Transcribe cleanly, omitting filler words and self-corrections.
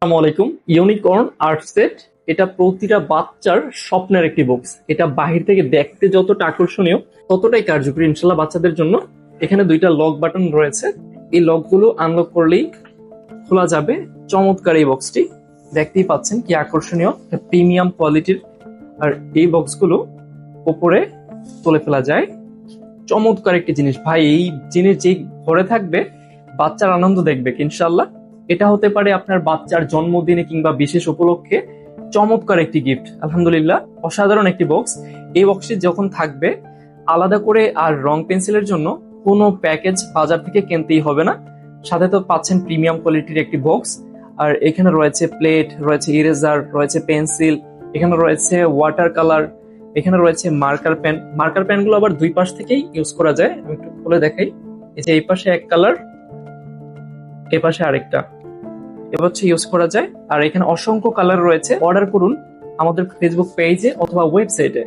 আসসালামু আলাইকুম। Unicorn art set, এটা প্রতিটা বাচ্চার স্বপ্নের একটি বক্স। এটা বাহির থেকে দেখতে যতটা আকর্ষণীয় ততটাই কার্যকরী ইনশাল্লাহ বাচ্চাদের জন্য। এখানে দুইটা লক বাটন রয়েছে, এই লকগুলো আনলক করলেই খোলা যাবে। চমৎকার এই বক্সটি, দেখতেই পাচ্ছেন কি আকর্ষণীয়, প্রিমিয়াম কোয়ালিটির। আর এই বক্সগুলো উপরে তুলে ফেলা যায়। চমৎকার একটি জিনিস ভাই, এই জিনিস যে ঘরে থাকবে বাচ্চার আনন্দ দেখবে ইনশাল্লাহ। এটা হতে পারে আপনার বাচ্চার জন্মদিনে কিংবা বিশেষ উপলক্ষে চমৎকার একটি গিফট। আলহামদুলিল্লাহ, অসাধারণ একটি বক্স। এই বক্সটি যখন থাকবে, আলাদা করে আর রং পেন্সিলের জন্য কোনো প্যাকেজ বাজার থেকে কিনতেই হবে না। সাথে তো পাচ্ছেন প্রিমিয়াম কোয়ালিটির একটি বক্স। আর এখানে রয়েছে প্লেট, রয়েছে ইরেজার, রয়েছে পেন্সিল, এখানে রয়েছে ওয়াটার কালার, এখানে রয়েছে মার্কার পেন। মার্কার পেন গুলো আবার দুই পাশ থেকেই ইউজ করা যায়। আমি একটু খুলে দেখাই। এই যে এই পাশে এক কালার, এই পাশে আরেকটা, এবার হচ্ছে ইউজ করা যায়। আর এখানে অসংখ্য কালার রয়েছে। অর্ডার করুন আমাদের ফেসবুক পেজে অথবা ওয়েবসাইটে।